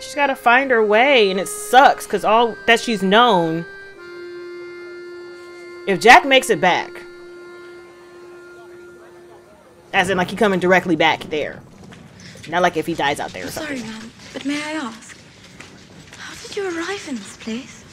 She's gotta find her way, and it sucks because all that she's known. If Jack makes it back, as in like he coming directly back there, not like if he dies out there or something. Sorry, ma'am, but may I ask, how did you arrive in this place?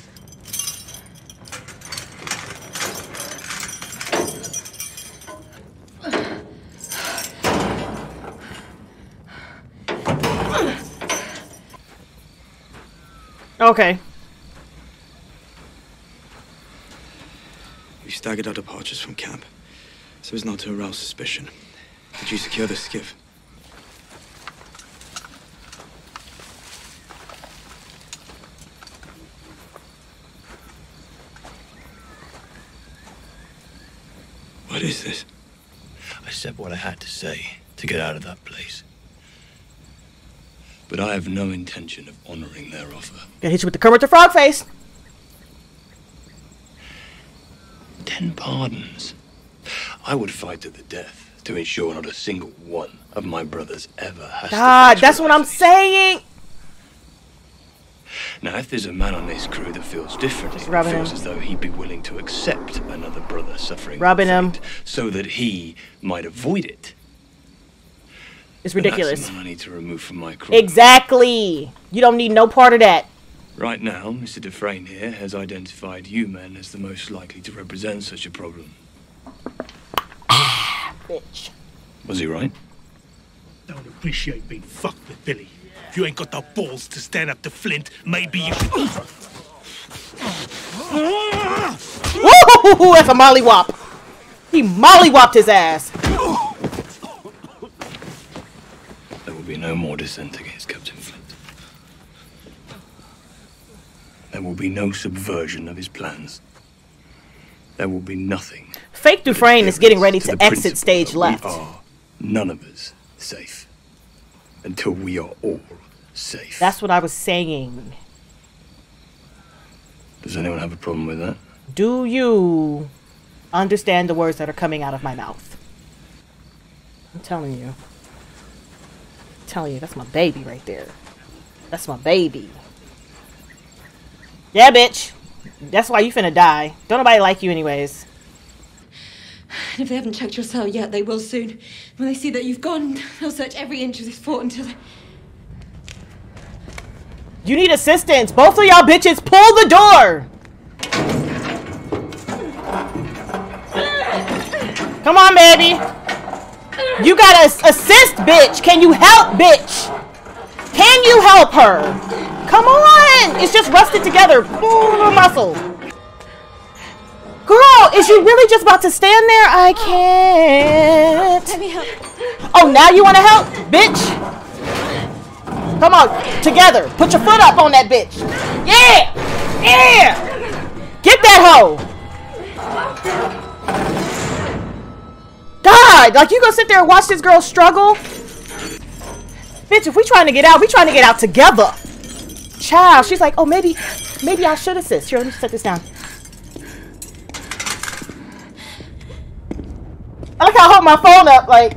Okay. We staggered our departures from camp, so as not to arouse suspicion. Did you secure the skiff? What is this? I said what I had to say to get out of that place. But I have no intention of honoring their offer. Gonna hit you with the Kermit the Frog face. 10 pardons. I would fight to the death to ensure not a single one of my brothers ever has God, to that's what I'm saying. Now, if there's a man on this crew that feels differently, Just that rubbing feels him. as though he'd be willing to accept another brother suffering Rubbing him. fate so that he might avoid it. It's then that's ridiculous. the man I need to remove from my crew. Exactly. You don't need no part of that. Right now, Mr. Dufresne here has identified you men as the most likely to represent such a problem. Bitch. Was he right? Don't appreciate being fucked with Billy. If you ain't got the balls to stand up to Flint, maybe you should. Woo! That's a mollywop. He mollywopped his ass. There will be no more dissent against Captain Flint. There will be no subversion of his plans. There will be nothing. Fake Dufresne is getting ready to the exit principle stage that left. We are, none of us, safe. Until we are all safe. That's what I was saying. Does anyone have a problem with that? Do you understand the words that are coming out of my mouth? I'm telling you. I'm telling you, that's my baby right there. That's my baby. Yeah, bitch. That's why you finna die. Don't nobody like you anyways. And if they haven't checked your cell yet, they will soon. When they see that you've gone, they'll search every inch of this fort until they... You need assistance. Both of y'all bitches pull the door. Come on, baby. You gotta assist, bitch. Can you help, bitch? Can you help her? Come on. It's just rusted together. Pull the muscle. Girl, is you really just about to stand there? I can't. Let me help. Oh, now you want to help? Bitch. Come on, together. Put your foot up on that bitch. Yeah. Yeah. Get that hoe. God, like you gonna sit there and watch this girl struggle? Bitch, if we trying to get out, we trying to get out together. Child, she's like, oh, maybe I should assist. Here, let me set this down. I like how I hold my phone up, like.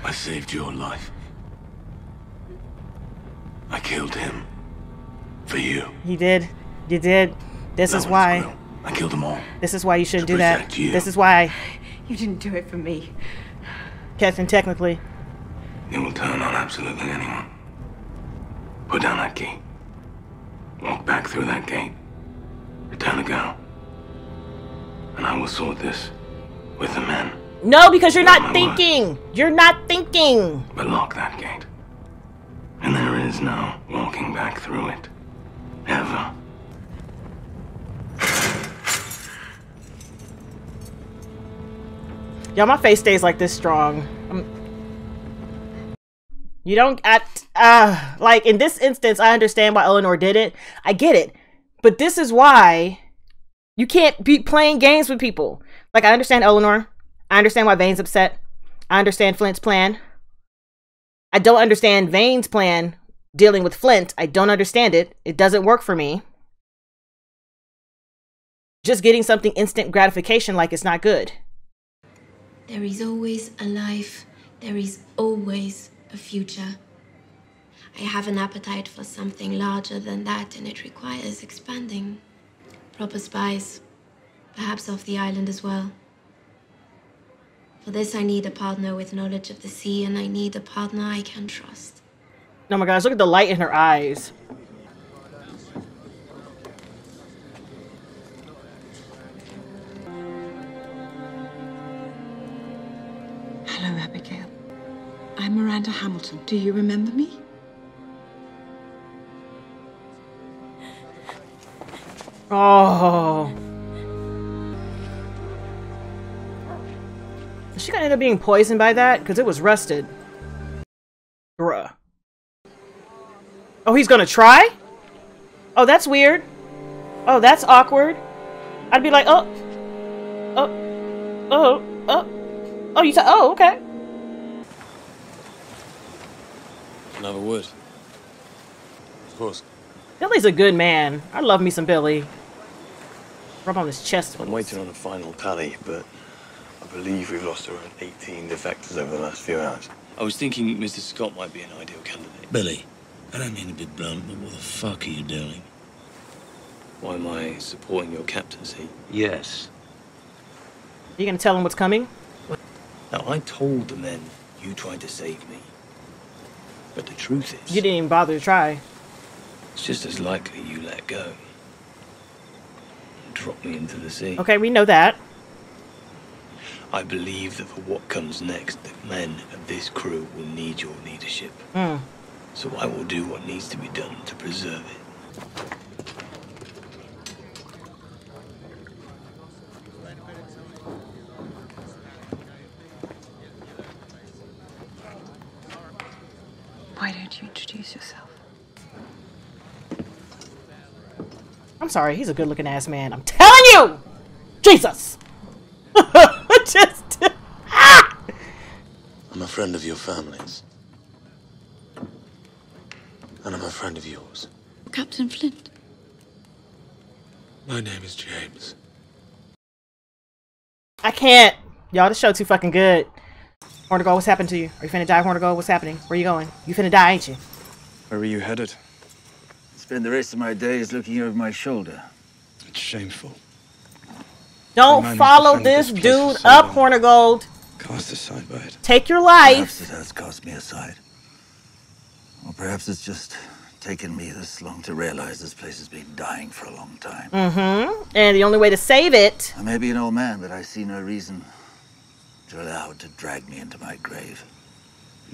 I saved your life. I killed him. For you. You did. You did. This is why. I killed them all. This is why you shouldn't do that. protect you. This is why. You didn't do it for me. Captain, technically. It will turn on absolutely anyone. Put down that key. Walk back through that gate. Return the girl. And I will sort this with the men. No, because you're Not not my thinking. You're not thinking. But lock that gate. And there is no walking back through it. Ever. Y'all, my face stays like this strong. You don't like in this instance, I understand why Eleanor did it. I get it. But this is why you can't be playing games with people. Like, I understand Eleanor. I understand why Vane's upset. I understand Flint's plan. I don't understand Vane's plan dealing with Flint. I don't understand it. It doesn't work for me. Just getting something instant gratification like it's not good. There is always a life. There is always a future. I have an appetite for something larger than that, and it requires expanding. Proper spies, perhaps off the island as well. For this, I need a partner with knowledge of the sea, and I need a partner I can trust. Oh my gosh, look at the light in her eyes. Hello, Abigail. I'm Miranda Hamilton. Do you remember me? Oh. Is she gonna end up being poisoned by that? Because it was rusted. Bruh. Oh, he's gonna try? Oh, that's weird. Oh, that's awkward. I'd be like, oh. Oh, you said, oh, okay. Another wood. Of course. Billy's a good man. I love me some Billy. Rub on his chest. I'm waiting on a final tally, but I believe we've lost around 18 defectors over the last few hours. I was thinking Mr. Scott might be an ideal candidate. Billy, I don't mean to be blunt, but what the fuck are you doing? Why am I supporting your captaincy? Yes. You gonna tell him what's coming? Now, I told the men you tried to save me. But the truth is, You didn't even bother to try. it's just as likely you let go. Drop me into the sea. Okay, we know that. I believe that for what comes next, the men of this crew will need your leadership. So I will do what needs to be done to preserve it. Why don't you introduce yourself? I'm sorry, he's a good-looking ass man. I'm telling you! Jesus! Just... I'm a friend of your family's. And I'm a friend of yours. Captain Flint. My name is James. I can't. Y'all, this show too fucking good. Hornigal, what's happened to you? Are you finna die, Hornigal? What's happening? Where you going? You finna die, ain't you? Where are you headed? Spend the rest of my days looking over my shoulder. It's shameful. Don't Man, follow defended this this place dude for so up, long. Hornigold. Cast aside by it. Take your Perhaps life. it has cast me aside. Or perhaps it's just taken me this long to realize this place has been dying for a long time. And the only way to save it... I may be an old man, but I see no reason to allow it to drag me into my grave.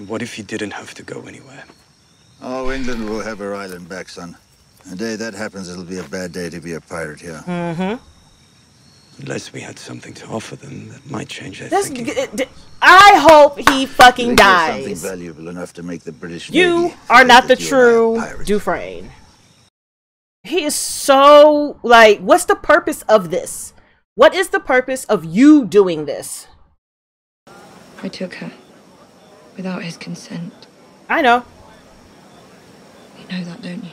What if you didn't have to go anywhere? Oh, England will have her island back, son. The day that happens, it'll be a bad day to be a pirate here. Unless we had something to offer them that might change their This, thinking. I hope he fucking Think there's something dies. valuable enough to make the British You Navy are think not the that you and I are true pirates. Dufresne. He is so, like, what's the purpose of this? What is the purpose of you doing this? I took her without his consent. I know. You know that, don't you?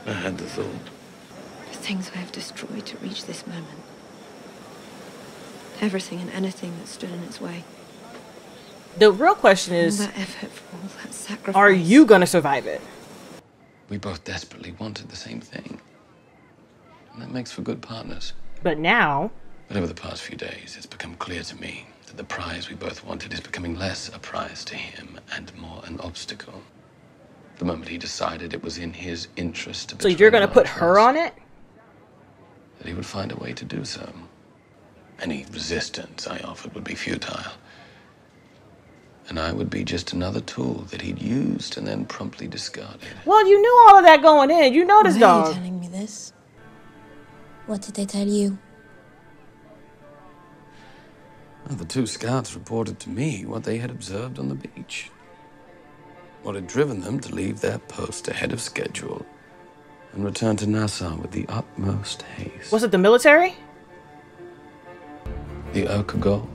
I had the thought. The things I have destroyed to reach this moment. Everything and anything that stood in its way. The real question All is, that effort for all that sacrifice. are you gonna survive it? We both desperately wanted the same thing. And that makes for good partners. But now, But over the past few days, it's become clear to me that the prize we both wanted is becoming less a prize to him and more an obstacle. The moment he decided it was in his interest to so betray you're gonna my put her trust, on it? that he would find a way to do so. Any resistance I offered would be futile. And I would be just another tool that he'd used and then promptly discarded. Well, you knew all of that going in. You know this Why are you dog. telling me this? What did they tell you? Well, the two scouts reported to me what they had observed on the beach. What had driven them to leave their post ahead of schedule and return to Nassau with the utmost haste. Was it the military? The Oak of Gold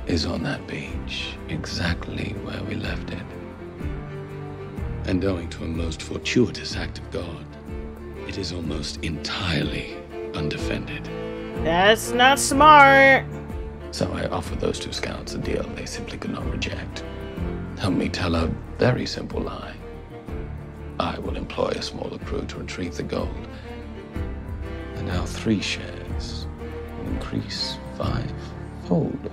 is on that beach, exactly where we left it. And owing to a most fortuitous act of God, it is almost entirely undefended. That's not smart. So I offered those two scouts a deal they simply could not reject. Help me tell a very simple lie. I will employ a smaller crew to retrieve the gold. And our 3 shares will increase 5-fold.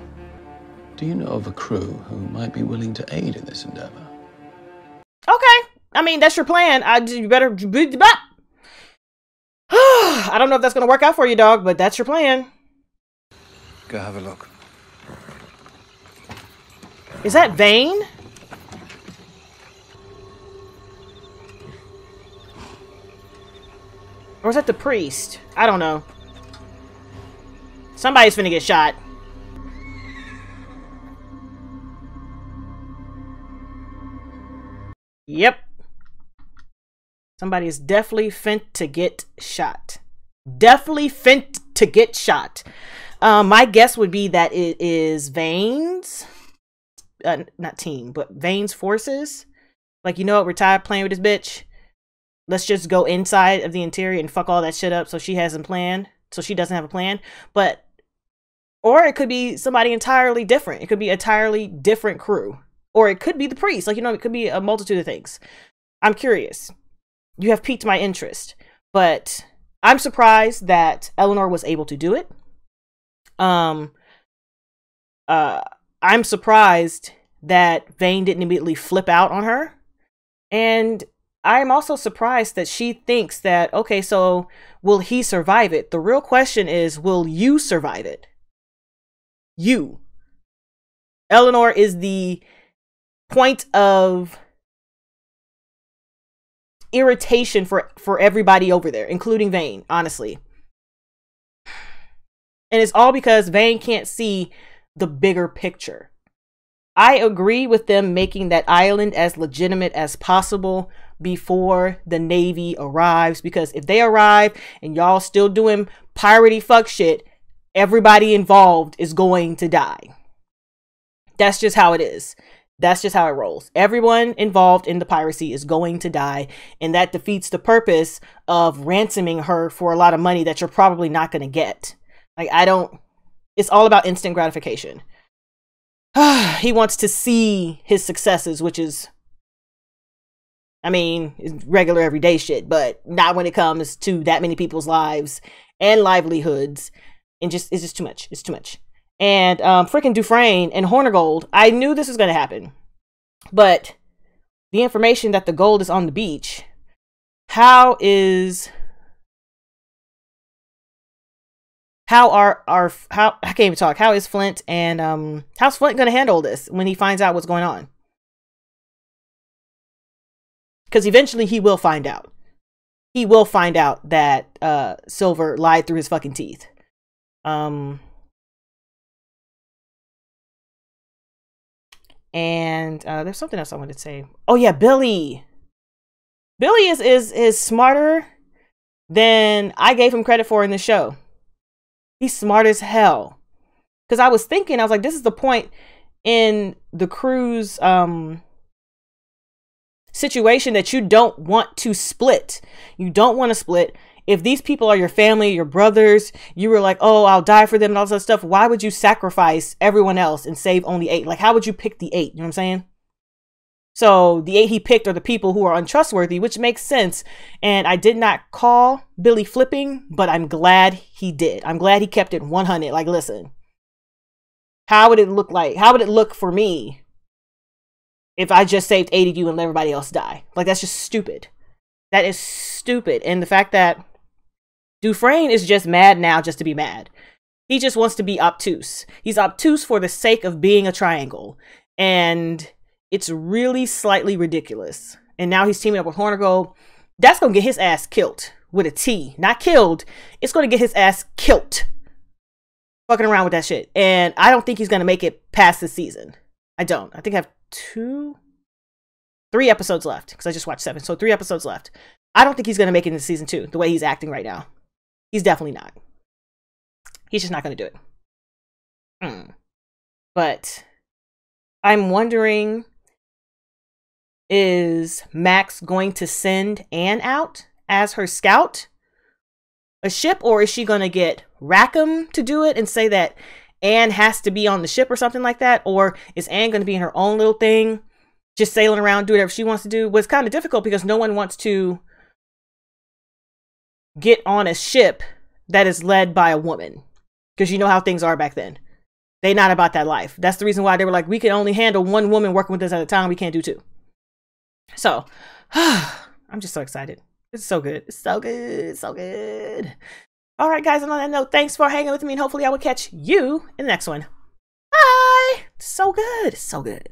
Do you know of a crew who might be willing to aid in this endeavor? Okay. I mean, that's your plan. You better... I don't know if that's going to work out for you, dog, but that's your plan. Go have a look. Is that Vane? Or is that the priest? I don't know. Somebody's finna get shot. Yep. Somebody is definitely finna to get shot. Definitely finna to get shot. My guess would be that it is Vane's, not team, but Vane's forces. Like, you know what? We're tired of playing with this bitch. Let's just go inside of the interior and fuck all that shit up so she hasn't planned. So she doesn't have a plan. But, or it could be somebody entirely different. It could be an entirely different crew. Or it could be the priest. Like, you know, it could be a multitude of things. I'm curious. You have piqued my interest. But I'm surprised that Eleanor was able to do it. I'm surprised that Vane didn't immediately flip out on her. And I'm also surprised that she thinks that, okay, so will he survive it? The real question is, will you survive it? You. Eleanor is the point of irritation for everybody over there, including Vane, honestly. And it's all because Vane can't see the bigger picture. I agree with them making that island as legitimate as possible before the Navy arrives, because if they arrive and y'all still doing piratey fuck shit, everybody involved is going to die. That's just how it is. That's just how it rolls. Everyone involved in the piracy is going to die, and that defeats the purpose of ransoming her for a lot of money that you're probably not going to get. Like, it's all about instant gratification. He wants to see his successes, which is, I mean, regular everyday shit, but not when it comes to that many people's lives and livelihoods. And it's just too much. It's too much. And freaking Dufresne and Hornigold, I knew this was going to happen. But the information that the gold is on the beach, how is Flint and how's Flint gonna handle this when he finds out what's going on? Because eventually he will find out. He will find out that Silver lied through his fucking teeth. And there's something else I wanted to say. Oh yeah, Billy. Billy is smarter than I gave him credit for in the show. He's smart as hell. Because I was like, this is the point in the crew's situation that you don't want to split. You don't want to split. If these people are your family, your brothers, you were like, oh, I'll die for them and all this other stuff. Why would you sacrifice everyone else and save only 8? Like, how would you pick the 8? You know what I'm saying? So the 8 he picked are the people who are untrustworthy, which makes sense. And I did not call Billy flipping, but I'm glad he did. I'm glad he kept it 100. Like, listen, how would it look like? How would it look for me if I just saved 8 of you and let everybody else die? Like, that's just stupid. That is stupid. And the fact that Dufresne is just mad now just to be mad. He just wants to be obtuse. He's obtuse for the sake of being a triangle. And it's really slightly ridiculous. And now he's teaming up with Hornigold. That's going to get his ass killed with a T. Not killed. It's going to get his ass killed. Fucking around with that shit. And I don't think he's going to make it past this season. I don't. I think I have 3 episodes left. Because I just watched 7. So 3 episodes left. I don't think he's going to make it into season 2. The way he's acting right now. He's definitely not. He's just not going to do it. But I'm wondering, is Max going to send Anne out as her scout? A ship? Or is she going to get Rackham to do it and say that Anne has to be on the ship or something like that? Or is Anne going to be in her own little thing? just sailing around, do whatever she wants to do, was kind of difficult because no one wants to get on a ship that is led by a woman. Because you know how things are back then. They not about that life. That's the reason why they were like, we can only handle one woman working with us at a time. We can't do two. So, I'm just so excited. It's so good. It's so good. It's so good. All right, guys. And on that note, thanks for hanging with me. And hopefully I will catch you in the next one. Bye. It's so good. It's so good.